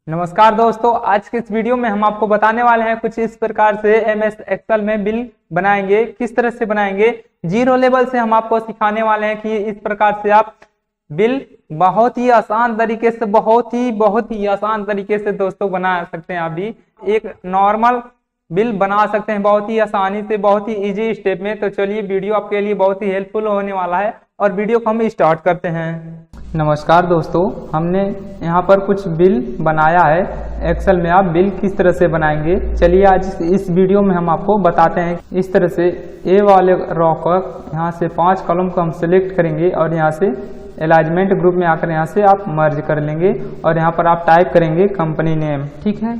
नमस्कार दोस्तों, आज के इस वीडियो में हम आपको बताने वाले हैं कुछ इस प्रकार से एमएस एक्सेल में बिल बनाएंगे। किस तरह से बनाएंगे, जीरो लेवल से हम आपको सिखाने वाले हैं कि इस प्रकार से आप बिल बहुत ही आसान तरीके से बहुत ही आसान तरीके से दोस्तों बना सकते हैं। आप भी एक नॉर्मल बिल बना सकते हैं बहुत ही आसानी से, बहुत ही इजी स्टेप में। तो चलिए, वीडियो आपके लिए बहुत ही हेल्पफुल होने वाला है और वीडियो को हम स्टार्ट करते हैं। नमस्कार दोस्तों, हमने यहाँ पर कुछ बिल बनाया है एक्सेल में। आप बिल किस तरह से बनाएंगे, चलिए आज इस वीडियो में हम आपको बताते हैं। इस तरह से ए वाले रॉ का यहाँ से 5 कॉलम को हम सिलेक्ट करेंगे और यहाँ से अलाइनमेंट ग्रुप में आकर यहाँ से आप मर्ज कर लेंगे और यहाँ पर आप टाइप करेंगे कंपनी नेम। ठीक है,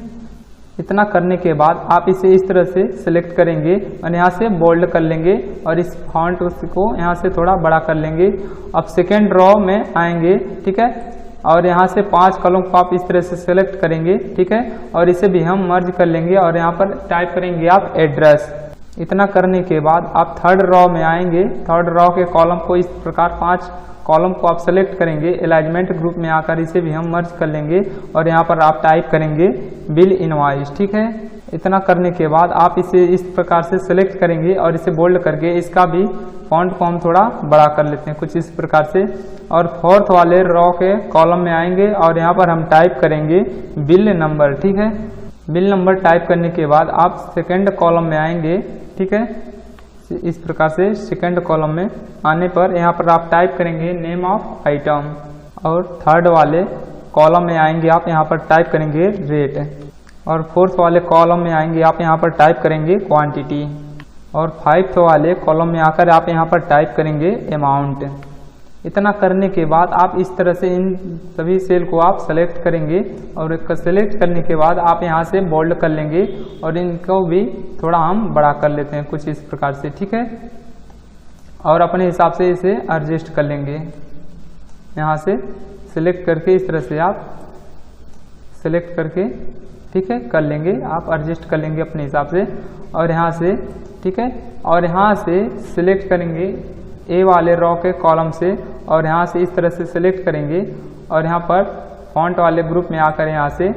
इतना करने के बाद आप इसे इस तरह से सिलेक्ट करेंगे और यहाँ से बोल्ड कर लेंगे और इस फॉन्ट को यहाँ से थोड़ा बड़ा कर लेंगे। अब सेकेंड रॉ में आएंगे, ठीक है, और यहाँ से 5 कॉलम को आप इस तरह से सिलेक्ट करेंगे, ठीक है, और इसे भी हम मर्ज कर लेंगे और यहाँ पर टाइप करेंगे आप एड्रेस। इतना करने के बाद आप थर्ड रॉ में आएंगे। थर्ड रॉ के कॉलम को इस प्रकार 5 कॉलम को आप सेलेक्ट करेंगे, अलाइनमेंट ग्रुप में आकर इसे भी हम मर्ज कर लेंगे और यहाँ पर आप टाइप करेंगे बिल इनवॉइस। ठीक है, इतना करने के बाद आप इसे इस प्रकार से सेलेक्ट करेंगे और इसे बोल्ड करके इसका भी फॉन्ट को हम थोड़ा बड़ा कर लेते हैं कुछ इस प्रकार से। और फोर्थ वाले रॉ के कॉलम में आएंगे और यहाँ पर हम टाइप करेंगे बिल नंबर। ठीक है, बिल नंबर टाइप करने के बाद आप सेकेंड कॉलम में आएंगे। ठीक है, इस प्रकार से सेकंड कॉलम में आने पर यहाँ पर आप टाइप करेंगे नेम ऑफ आइटम और थर्ड वाले कॉलम में आएंगे आप यहाँ पर टाइप करेंगे रेट और फोर्थ वाले कॉलम में आएंगे आप यहाँ पर टाइप करेंगे क्वांटिटी और फिफ्थ वाले कॉलम में आकर आप यहाँ पर टाइप करेंगे अमाउंट। इतना करने के बाद आप इस तरह से इन सभी सेल को आप सेलेक्ट करेंगे और सेलेक्ट करने के बाद आप यहाँ से बोल्ड कर लेंगे और इनको भी थोड़ा हम बड़ा कर लेते हैं कुछ इस प्रकार से। ठीक है, और अपने हिसाब से इसे एडजस्ट कर लेंगे। यहाँ से सिलेक्ट करके इस तरह से आप सिलेक्ट करके, ठीक है, कर लेंगे, आप एडजस्ट कर लेंगे अपने हिसाब से। और यहाँ से, ठीक है, और यहाँ से सिलेक्ट करेंगे ए वाले रॉ के कॉलम से और यहाँ से इस तरह से सिलेक्ट करेंगे और यहाँ पर फॉन्ट वाले ग्रुप में आकर यहाँ से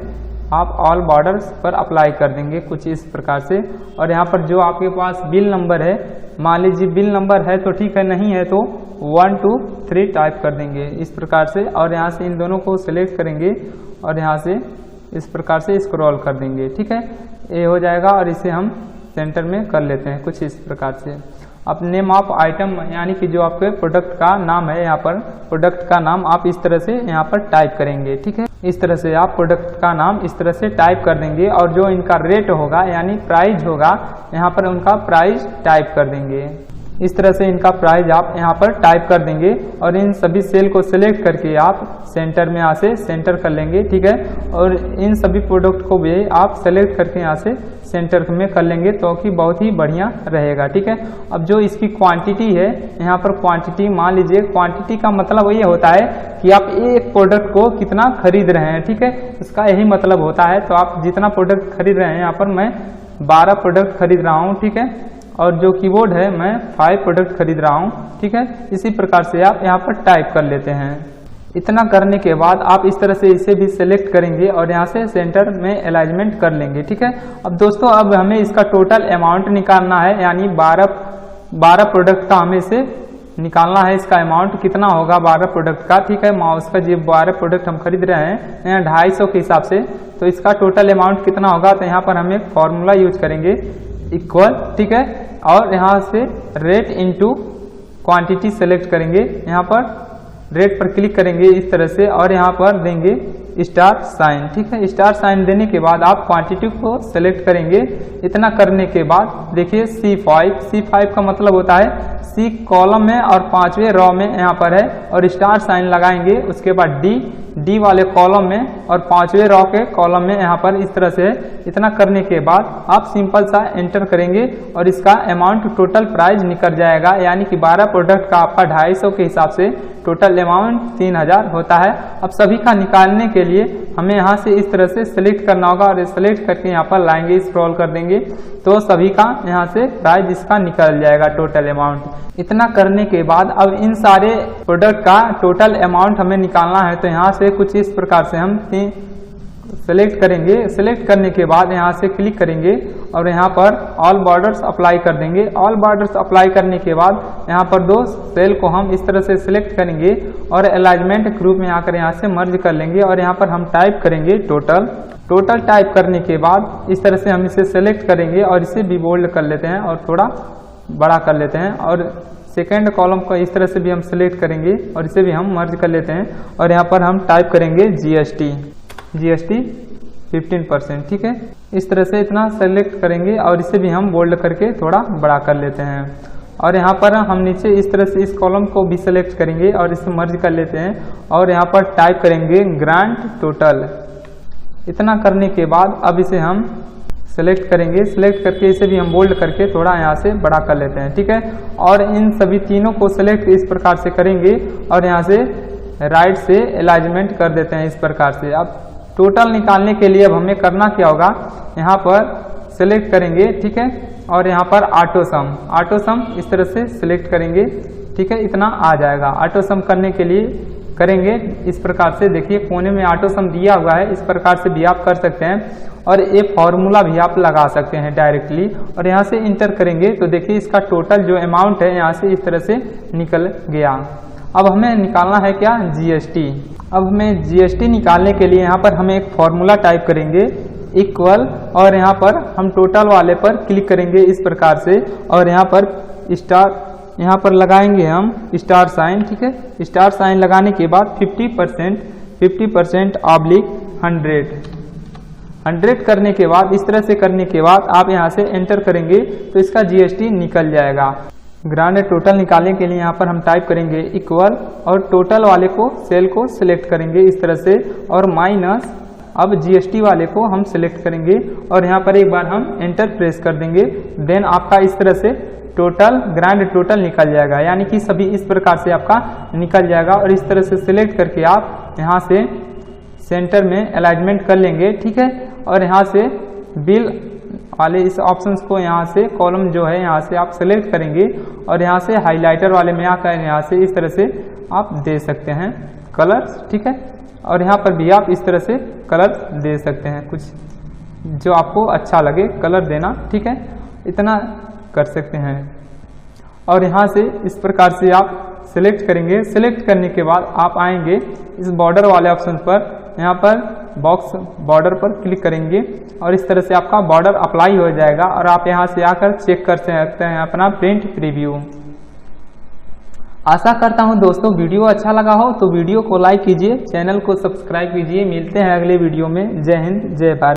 आप ऑल बॉर्डर्स पर अप्लाई कर देंगे कुछ इस प्रकार से। और यहाँ पर जो आपके पास बिल नंबर है, मान लीजिए बिल नंबर है तो ठीक है, नहीं है तो 1 2 3 टाइप कर देंगे इस प्रकार से। और यहाँ से इन दोनों को सिलेक्ट करेंगे और यहाँ से इस प्रकार से स्क्रॉल कर देंगे। ठीक है, ये हो जाएगा और इसे हम सेंटर में कर लेते हैं कुछ इस प्रकार से। अब नेम ऑफ आइटम यानी कि जो आपके प्रोडक्ट का नाम है, यहाँ पर प्रोडक्ट का नाम आप इस तरह से यहाँ पर टाइप करेंगे। ठीक है, इस तरह से आप प्रोडक्ट का नाम इस तरह से टाइप कर देंगे और जो इनका रेट होगा यानी प्राइस होगा, यहाँ पर उनका प्राइस टाइप कर देंगे। इस तरह से इनका प्राइस आप यहाँ पर टाइप कर देंगे और इन सभी सेल को सिलेक्ट करके आप सेंटर में यहाँ से सेंटर कर लेंगे। ठीक है, और इन सभी प्रोडक्ट को भी आप सेलेक्ट करके यहाँ से सेंटर में कर लेंगे तो कि बहुत ही बढ़िया रहेगा। ठीक है, अब जो इसकी क्वांटिटी है, यहाँ पर क्वांटिटी मान लीजिए, क्वांटिटी का मतलब ये होता है कि आप एक प्रोडक्ट को कितना खरीद रहे हैं। ठीक है, इसका यही मतलब होता है। तो आप जितना प्रोडक्ट खरीद रहे हैं, यहाँ पर मैं 12 प्रोडक्ट खरीद रहा हूँ। ठीक है, और जो कीबोर्ड है मैं 5 प्रोडक्ट खरीद रहा हूँ। ठीक है, इसी प्रकार से आप यहाँ पर टाइप कर लेते हैं। इतना करने के बाद आप इस तरह से इसे भी सिलेक्ट करेंगे और यहाँ से सेंटर में अलाइनमेंट कर लेंगे। ठीक है, अब दोस्तों अब हमें इसका टोटल अमाउंट निकालना है, यानी 12 प्रोडक्ट का हमें इसे निकालना है। इसका अमाउंट कितना होगा 12 प्रोडक्ट का। ठीक है, माउस का जो 12 प्रोडक्ट हम खरीद रहे हैं 250 के हिसाब से, तो इसका टोटल अमाउंट कितना होगा। तो यहाँ पर हम एक फॉर्मूला यूज करेंगे इक्वल, ठीक है, और यहाँ से रेट इनटू क्वांटिटी सेलेक्ट करेंगे। यहाँ पर रेट पर क्लिक करेंगे इस तरह से और यहाँ पर देंगे स्टार साइन। ठीक है, स्टार साइन देने के बाद आप क्वांटिटी को सेलेक्ट करेंगे। इतना करने के बाद देखिए C5 का मतलब होता है C कॉलम में और 5वें रॉ में यहाँ पर है और स्टार साइन लगाएंगे। उसके बाद D वाले कॉलम में और 5वें रॉ के कॉलम में यहाँ पर इस तरह से। इतना करने के बाद आप सिंपल सा एंटर करेंगे और इसका अमाउंट टोटल प्राइस निकल जाएगा, यानी कि 12 प्रोडक्ट का आपका 250 के हिसाब से टोटल अमाउंट 3000 होता है। अब सभी का निकालने के लिए हमें यहाँ से इस तरह से सिलेक्ट करना होगा और सिलेक्ट करके यहाँ पर लाएंगे, स्क्रॉल कर देंगे तो सभी का यहाँ से प्राइस इसका निकल जाएगा टोटल अमाउंट। इतना करने के बाद अब इन सारे प्रोडक्ट का टोटल अमाउंट हमें निकालना है। तो यहाँ से कुछ इस प्रकार से हम सेलेक्ट करेंगे। सेलेक्ट करने के बाद यहाँ से क्लिक करेंगे और यहाँ पर ऑल बॉर्डर्स अप्लाई कर देंगे। ऑल बॉर्डर्स अप्लाई करने के बाद यहाँ पर दो सेल को हम इस तरह से सिलेक्ट करेंगे और अलाइनमेंट ग्रुप में आकर यहाँ से मर्ज कर लेंगे और यहाँ पर हम टाइप करेंगे टोटल। टोटल टाइप करने के बाद इस तरह से हम इसे सेलेक्ट करेंगे और इसे भी बोल्ड कर लेते हैं और थोड़ा बड़ा कर लेते हैं और सेकेंड कॉलम को इस तरह से भी हम सिलेक्ट करेंगे और इसे भी हम मर्ज कर लेते हैं और यहाँ पर हम टाइप करेंगे GST 15%। ठीक है, इस तरह से इतना सेलेक्ट करेंगे और इसे भी हम बोल्ड करके थोड़ा बड़ा कर लेते हैं और यहाँ पर हम नीचे इस तरह से इस कॉलम को भी सिलेक्ट करेंगे और इसे मर्ज कर लेते हैं और यहाँ पर टाइप करेंगे ग्रांड टोटल। इतना करने के बाद अब इसे हम सेलेक्ट करेंगे। सिलेक्ट करके इसे भी हम बोल्ड करके थोड़ा यहाँ से बड़ा कर लेते हैं। ठीक है, और इन सभी तीनों को सिलेक्ट इस प्रकार से करेंगे और यहाँ से राइट से अलाइनमेंट कर देते हैं इस प्रकार से। अब टोटल निकालने के लिए अब हमें करना क्या होगा, यहाँ पर सिलेक्ट करेंगे। ठीक है, और यहाँ पर ऑटो सम इस तरह से सिलेक्ट करेंगे। ठीक है, इतना आ जाएगा। ऑटो सम करने के लिए करेंगे इस प्रकार से, देखिए कोने में ऑटो सम दिया हुआ है, इस प्रकार से भी आप कर सकते हैं और ये फॉर्मूला भी आप लगा सकते हैं डायरेक्टली और यहाँ से इंटर करेंगे तो देखिए इसका टोटल जो अमाउंट है यहाँ से इस तरह से निकल गया। अब हमें निकालना है क्या, GST। अब हमें GST निकालने के लिए यहाँ पर हमें एक फॉर्मूला टाइप करेंगे इक्वल और यहाँ पर हम टोटल वाले पर क्लिक करेंगे इस प्रकार से और यहाँ पर स्टार यहाँ पर लगाएंगे हम स्टार साइन। ठीक है, स्टार साइन लगाने के बाद 50% ऑब्लिक 100 करने के बाद इस तरह से करने के बाद आप यहाँ से एंटर करेंगे तो इसका GST निकल जाएगा। ग्रांड टोटल निकालने के लिए यहाँ पर हम टाइप करेंगे इक्वल और टोटल वाले को सेल को सिलेक्ट करेंगे इस तरह से और माइनस अब GST वाले को हम सिलेक्ट करेंगे और यहाँ पर एक बार हम एंटर प्रेस कर देंगे। देन आपका इस तरह से टोटल ग्रांड टोटल निकल जाएगा, यानी कि सभी इस प्रकार से आपका निकल जाएगा और इस तरह से सिलेक्ट करके आप यहाँ से सेंटर में अलाइनमेंट कर लेंगे। ठीक है, और यहाँ से बिल वाले इस ऑप्शंस को यहाँ से कॉलम जो है यहाँ से आप सेलेक्ट करेंगे और यहाँ से हाइलाइटर वाले में आकर यहाँ से इस तरह से आप दे सकते हैं कलर्स। ठीक है, और यहाँ पर भी आप इस तरह से कलर दे सकते हैं, कुछ जो आपको अच्छा लगे कलर देना। ठीक है, इतना कर सकते हैं और यहाँ से इस प्रकार से आप सिलेक्ट करेंगे। सिलेक्ट करने के बाद आप आएंगे इस बॉर्डर वाले ऑप्शन पर, यहाँ पर बॉक्स बॉर्डर पर क्लिक करेंगे और इस तरह से आपका बॉर्डर अप्लाई हो जाएगा और आप यहाँ से आकर चेक कर सकते हैं अपना प्रिंट प्रीव्यू। आशा करता हूँ दोस्तों वीडियो अच्छा लगा हो तो वीडियो को लाइक कीजिए, चैनल को सब्सक्राइब कीजिए। मिलते हैं अगले वीडियो में। जय हिंद, जय भारत।